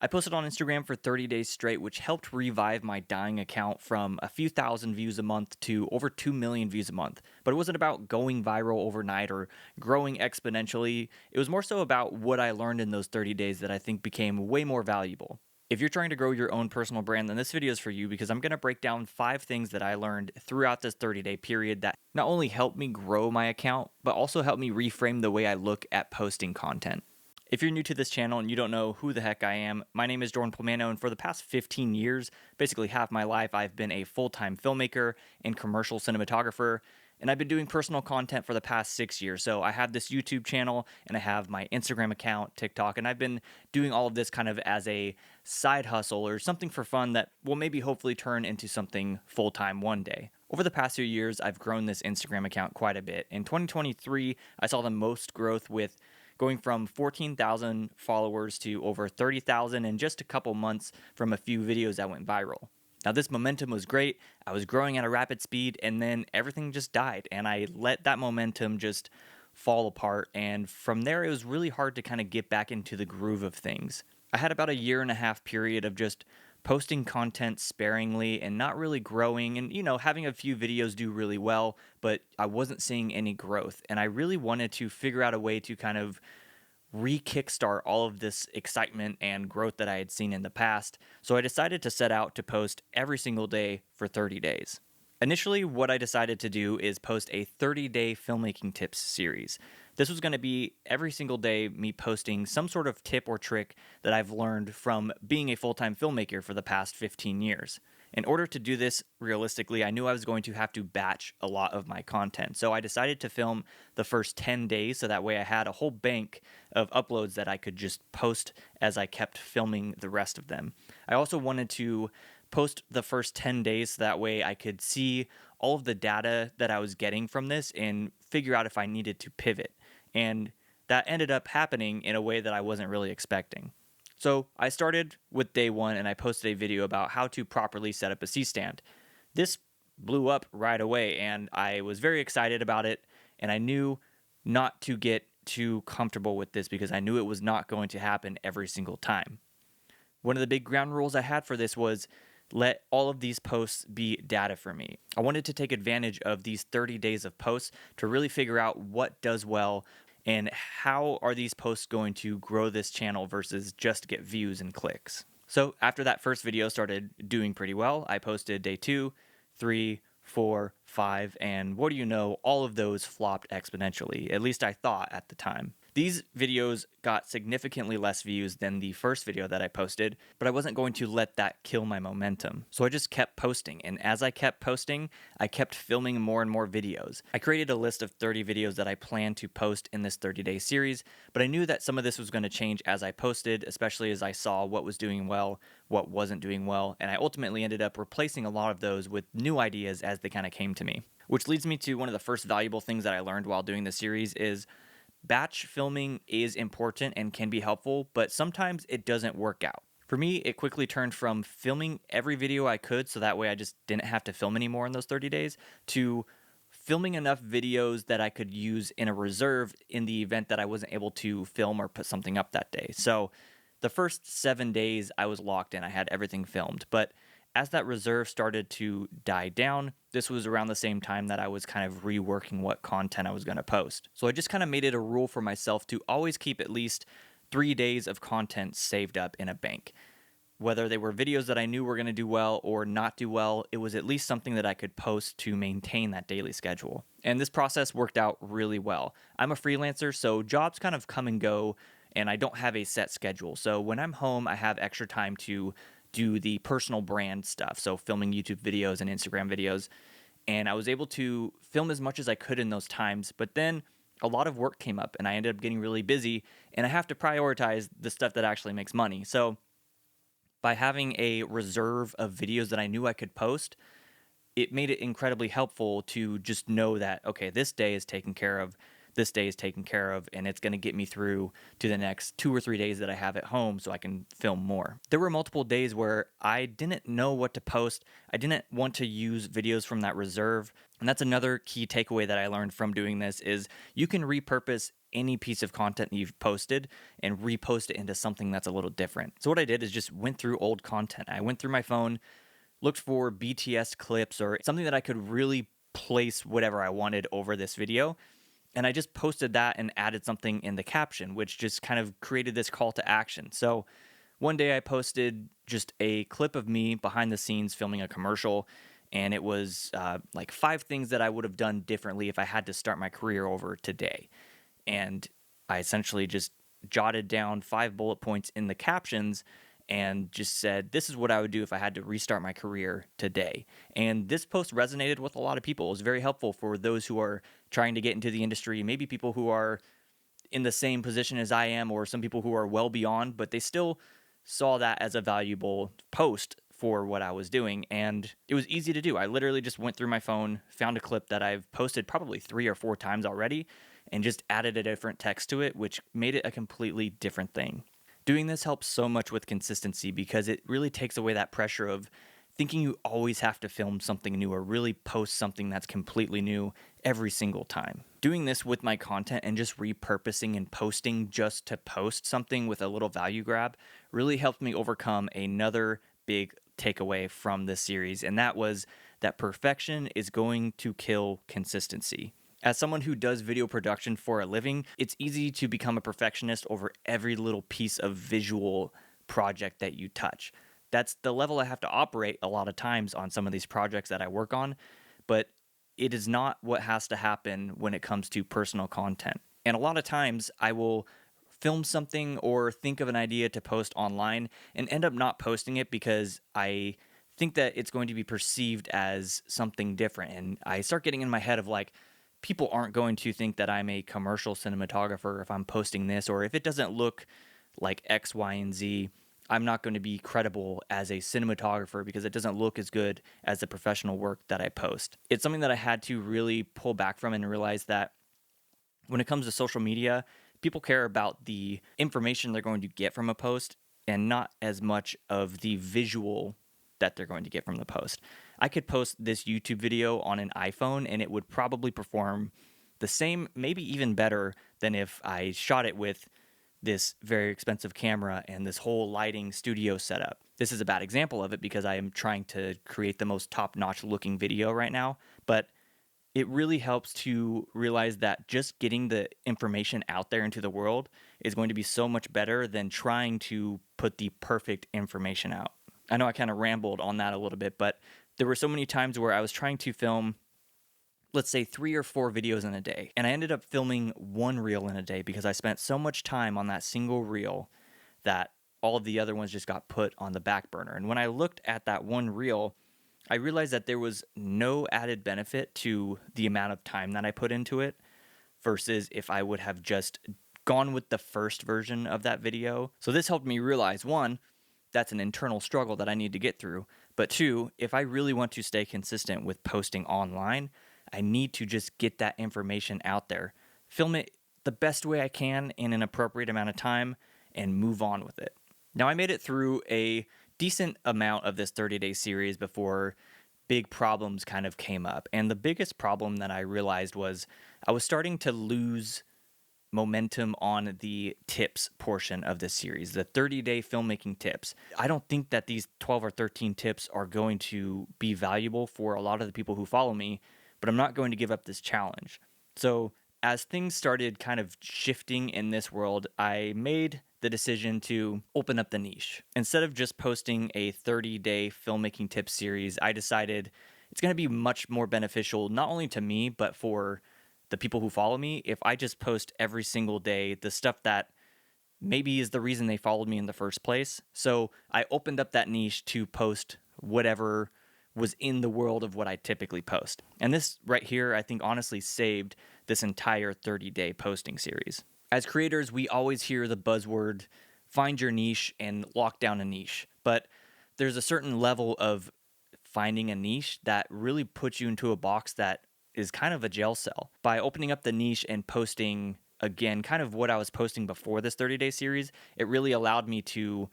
I posted on Instagram for 30 days straight, which helped revive my dying account from a few thousand views a month to over 2 million views a month. But it wasn't about going viral overnight or growing exponentially. It was more so about what I learned in those 30 days that I think became way more valuable. If you're trying to grow your own personal brand, then this video is for you because I'm going to break down 5 things that I learned throughout this 30-day period that not only helped me grow my account, but also helped me reframe the way I look at posting content. If you're new to this channel and you don't know who the heck I am, my name is Jordan Palmano, and for the past 15 years, basically half my life, I've been a full-time filmmaker and commercial cinematographer, and I've been doing personal content for the past 6 years. So I have this YouTube channel, and I have my Instagram account, TikTok, and I've been doing all of this kind of as a side hustle or something for fun that will maybe hopefully turn into something full-time one day. Over the past few years, I've grown this Instagram account quite a bit. In 2023, I saw the most growth with going from 14,000 followers to over 30,000 in just a couple months from a few videos that went viral. Now, this momentum was great. I was growing at a rapid speed, and then everything just died, and I let that momentum just fall apart. And from there, it was really hard to kind of get back into the groove of things. I had about a year and a half period of just posting content sparingly and not really growing and having a few videos do really well, but I wasn't seeing any growth, and I really wanted to figure out a way to kind of re-kickstart all of this excitement and growth that I had seen in the past. So I decided to set out to post every single day for 30 days. Initially, what I decided to do is post a 30-day filmmaking tips series. This was going to be every single day me posting some sort of tip or trick that I've learned from being a full-time filmmaker for the past 15 years. In order to do this realistically, I knew I was going to have to batch a lot of my content. So I decided to film the first 10 days so that way I had a whole bank of uploads that I could just post as I kept filming the rest of them. I also wanted to post the first 10 days so that way I could see all of the data that I was getting from this and figure out if I needed to pivot. And that ended up happening in a way that I wasn't really expecting. So I started with day one and I posted a video about how to properly set up a C-stand. This blew up right away and I was very excited about it, and I knew not to get too comfortable with this because I knew it was not going to happen every single time. One of the big ground rules I had for this was let all of these posts be data for me. I wanted to take advantage of these 30 days of posts to really figure out what does well and how are these posts going to grow this channel versus just get views and clicks. So after that first video started doing pretty well, I posted day 2, 3, 4, 5, and what do you know, all of those flopped exponentially, at least I thought at the time. These videos got significantly less views than the first video that I posted, but I wasn't going to let that kill my momentum. So I just kept posting, and as I kept posting, I kept filming more and more videos. I created a list of 30 videos that I planned to post in this 30-day series, but I knew that some of this was going to change as I posted, especially as I saw what was doing well, what wasn't doing well, and I ultimately ended up replacing a lot of those with new ideas as they kind of came to me. Which leads me to one of the first valuable things that I learned while doing this series is batch filming is important and can be helpful, but sometimes it doesn't work out. For me, it quickly turned from filming every video I could so that way I just didn't have to film anymore in those 30 days to filming enough videos that I could use in a reserve in the event that I wasn't able to film or put something up that day. So the first 7 days I was locked in, I had everything filmed, but as that reserve started to die down, this was around the same time that I was kind of reworking what content I was going to post. So I just kind of made it a rule for myself to always keep at least 3 days of content saved up in a bank. Whether they were videos that I knew were going to do well or not do well, it was at least something that I could post to maintain that daily schedule. And this process worked out really well. I'm a freelancer, so jobs kind of come and go, and I don't have a set schedule. So when I'm home, I have extra time to do the personal brand stuff, so filming YouTube videos and Instagram videos, and I was able to film as much as I could in those times, but then a lot of work came up and I ended up getting really busy, and I have to prioritize the stuff that actually makes money. So by having a reserve of videos that I knew I could post, it made it incredibly helpful to just know that, okay, this day is taken care of. this day is taken care of and it's going to get me through to the next 2 or 3 days that I have at home so I can film more. There were multiple days where I didn't know what to post. I didn't want to use videos from that reserve. And that's another key takeaway that I learned from doing this is you can repurpose any piece of content you've posted and repost it into something that's a little different. So what I did is just went through old content. I went through my phone, looked for BTS clips or something that I could really place whatever I wanted over this video. And I just posted that and added something in the caption, which just kind of created this call to action. So one day I posted just a clip of me behind the scenes filming a commercial, and it was like 5 things that I would have done differently if I had to start my career over today. And I essentially just jotted down 5 bullet points in the captions and just said, this is what I would do if I had to restart my career today. And this post resonated with a lot of people. It was very helpful for those who are trying to get into the industry, maybe people who are in the same position as I am, or some people who are well beyond, but they still saw that as a valuable post for what I was doing. And it was easy to do. I literally just went through my phone, found a clip that I've posted probably 3 or 4 times already, and just added a different text to it, which made it a completely different thing. Doing this helps so much with consistency because it really takes away that pressure of thinking you always have to film something new or really post something that's completely new every single time. Doing this with my content and just repurposing and posting just to post something with a little value grab really helped me overcome another big takeaway from this series, and that was that perfection is going to kill consistency. As someone who does video production for a living, it's easy to become a perfectionist over every little piece of visual project that you touch. That's the level I have to operate a lot of times on some of these projects that I work on, but it is not what has to happen when it comes to personal content. And a lot of times I will film something or think of an idea to post online and end up not posting it because I think that it's going to be perceived as something different. And I start getting in my head of like, people aren't going to think that I'm a commercial cinematographer if I'm posting this, or if it doesn't look like X, Y, and Z, I'm not going to be credible as a cinematographer because it doesn't look as good as the professional work that I post. It's something that I had to really pull back from and realize that when it comes to social media, people care about the information they're going to get from a post and not as much of the visual that they're going to get from the post. I could post this YouTube video on an iPhone and it would probably perform the same, maybe even better than if I shot it with this very expensive camera and this whole lighting studio setup. This is a bad example of it because I am trying to create the most top-notch looking video right now, but it really helps to realize that just getting the information out there into the world is going to be so much better than trying to put the perfect information out. I know I kind of rambled on that a little bit, but there were so many times where I was trying to film, let's say 3 or 4 videos in a day, and I ended up filming 1 reel in a day because I spent so much time on that single reel that all of the other ones just got put on the back burner. And when I looked at that 1 reel, I realized that there was no added benefit to the amount of time that I put into it versus if I would have just gone with the first version of that video. So this helped me realize, 1, that's an internal struggle that I need to get through. But 2, if I really want to stay consistent with posting online, I need to just get that information out there, film it the best way I can in an appropriate amount of time, and move on with it. Now, I made it through a decent amount of this 30-day series before big problems kind of came up. And the biggest problem that I realized was I was starting to lose momentum on the tips portion of this series, the 30-day filmmaking tips. I don't think that these 12 or 13 tips are going to be valuable for a lot of the people who follow me, but I'm not going to give up this challenge. So as things started kind of shifting in this world, I made the decision to open up the niche. Instead of just posting a 30-day filmmaking tips series, I decided it's going to be much more beneficial, not only to me, but for the people who follow me, if I just post every single day the stuff that maybe is the reason they followed me in the first place. So I opened up that niche to post whatever was in the world of what I typically post. And this right here, I think honestly saved this entire 30-day posting series. As creators, we always hear the buzzword, find your niche and lock down a niche. But there's a certain level of finding a niche that really puts you into a box that is kind of a jail cell. By opening up the niche and posting again, kind of what I was posting before this 30-day series, it really allowed me to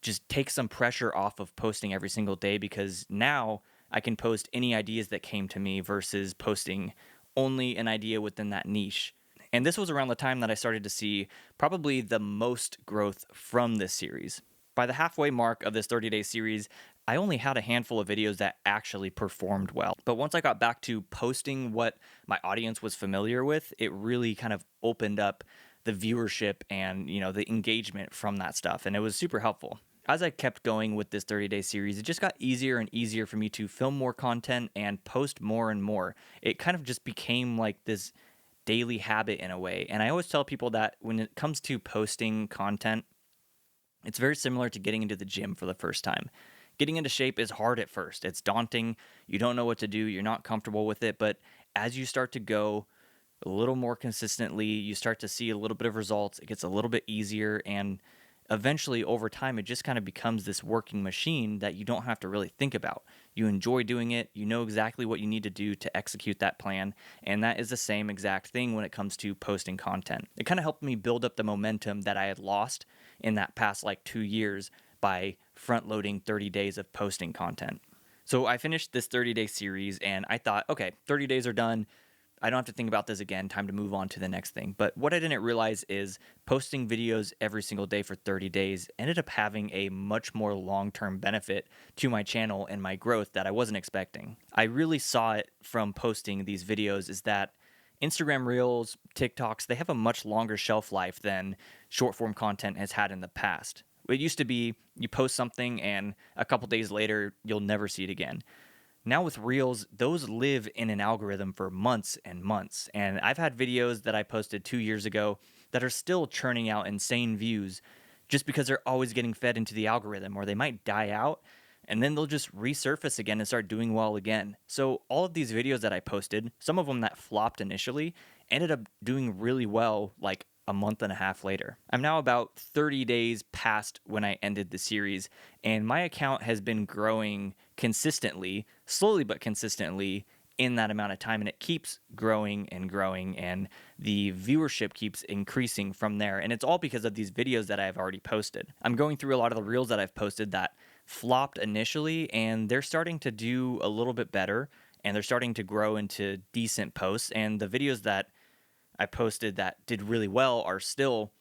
just take some pressure off of posting every single day, because now I can post any ideas that came to me versus posting only an idea within that niche. And this was around the time that I started to see probably the most growth from this series. By the halfway mark of this 30-day series, I only had a handful of videos that actually performed well. But once I got back to posting what my audience was familiar with, it really kind of opened up the viewership and, the engagement from that stuff. And it was super helpful. As I kept going with this 30-day series, it just got easier and easier for me to film more content and post more and more. It kind of just became like this daily habit in a way. And I always tell people that when it comes to posting content, it's very similar to getting into the gym for the first time. Getting into shape is hard at first. It's daunting. You don't know what to do. You're not comfortable with it. But as you start to go a little more consistently, you start to see a little bit of results. It gets a little bit easier. And eventually, over time, it just kind of becomes this working machine that you don't have to really think about. You enjoy doing it. You know exactly what you need to do to execute that plan. And that is the same exact thing when it comes to posting content. It kind of helped me build up the momentum that I had lost in that past 2 years by front loading 30 days of posting content. So I finished this 30-day series and I thought, okay, 30 days are done. I don't have to think about this again. Time to move on to the next thing. But what I didn't realize is posting videos every single day for 30 days ended up having a much more long-term benefit to my channel and my growth that I wasn't expecting. I really saw it from posting these videos is that Instagram Reels, TikToks, they have a much longer shelf life than short form content has had in the past. It used to be you post something and a couple days later, you'll never see it again. Now with Reels, those live in an algorithm for months and months. And I've had videos that I posted 2 years ago that are still churning out insane views just because they're always getting fed into the algorithm, or they might die out and then they'll just resurface again and start doing well again. So all of these videos that I posted, some of them that flopped initially, ended up doing really well a month and a half later. I'm now about 30 days past when I ended the series, and my account has been growing consistently, slowly but consistently, in that amount of time, and it keeps growing and growing, and the viewership keeps increasing from there. And it's all because of these videos that I've already posted. I'm going through a lot of the reels that I've posted that flopped initially, and they're starting to do a little bit better, and they're starting to grow into decent posts. And the videos that I posted that did really well are still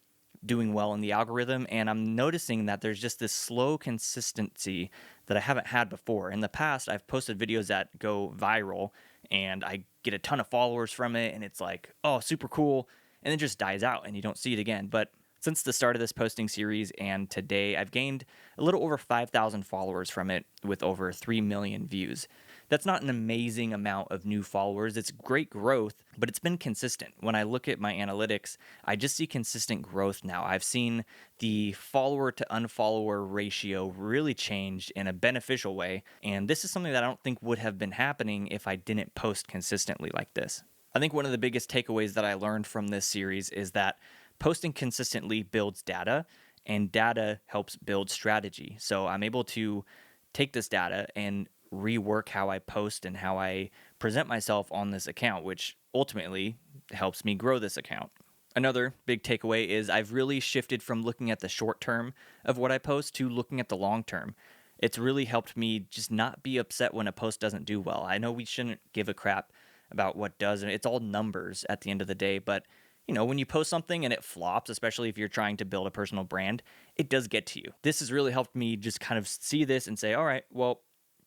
doing well in the algorithm, and I'm noticing that there's just this slow consistency that I haven't had before. In the past, I've posted videos that go viral and I get a ton of followers from it, and it's like, oh, super cool, and it just dies out and you don't see it again. But since the start of this posting series and today, I've gained a little over 5,000 followers from it with over 3 million views. That's not an amazing amount of new followers. It's great growth, but it's been consistent. When I look at my analytics, I just see consistent growth now. I've seen the follower to unfollower ratio really change in a beneficial way, and this is something that I don't think would have been happening if I didn't post consistently like this. I think one of the biggest takeaways that I learned from this series is that posting consistently builds data, and data helps build strategy. So I'm able to take this data and rework how I post and how I present myself on this account, which ultimately helps me grow this account. Another big takeaway is I've really shifted from looking at the short term of what I post to looking at the long term. It's really helped me just not be upset when a post doesn't do well. I know we shouldn't give a crap about what does, and it's all numbers at the end of the day, but when you post something and it flops, especially if you're trying to build a personal brand, it does get to you. This has really helped me just kind of see this and say, all right, well,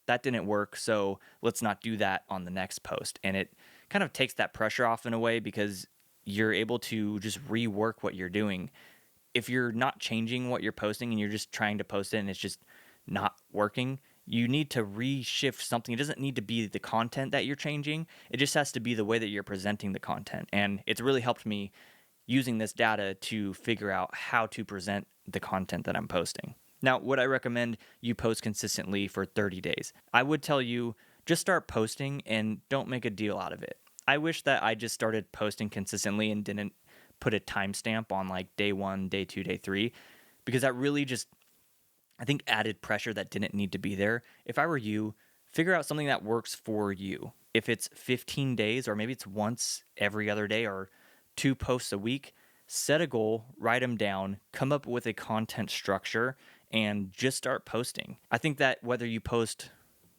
that didn't work, so let's not do that on the next post. And it kind of takes that pressure off in a way because you're able to just rework what you're doing. If you're not changing what you're posting and you're just trying to post it and it's just not working, you need to reshift something. It doesn't need to be the content that you're changing. It just has to be the way that you're presenting the content. And it's really helped me using this data to figure out how to present the content that I'm posting. Now, would I recommend you post consistently for 30 days? I would tell you just start posting and don't make a deal out of it. I wish that I just started posting consistently and didn't put a timestamp on day 1, day 2, day 3, because that really just, I think, added pressure that didn't need to be there. If I were you, figure out something that works for you. If it's 15 days, or maybe it's once every other day or 2 posts a week, set a goal, write them down, come up with a content structure, and just start posting. I think that whether you post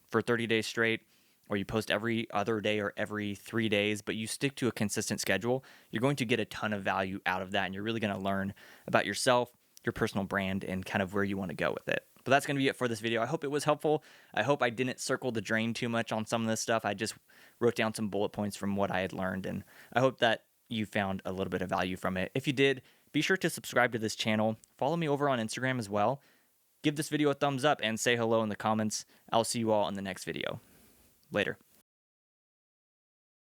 for 30 days straight, or you post every other day or every 3 days, but you stick to a consistent schedule, you're going to get a ton of value out of that. And you're really going to learn about yourself, your personal brand, and kind of where you want to go with it. But that's going to be it for this video. I hope it was helpful. I hope I didn't circle the drain too much on some of this stuff. I just wrote down some bullet points from what I had learned, and I hope that you found a little bit of value from it. If you did, be sure to subscribe to this channel. Follow me over on Instagram as well. Give this video a thumbs up and say hello in the comments. I'll see you all in the next video. Later.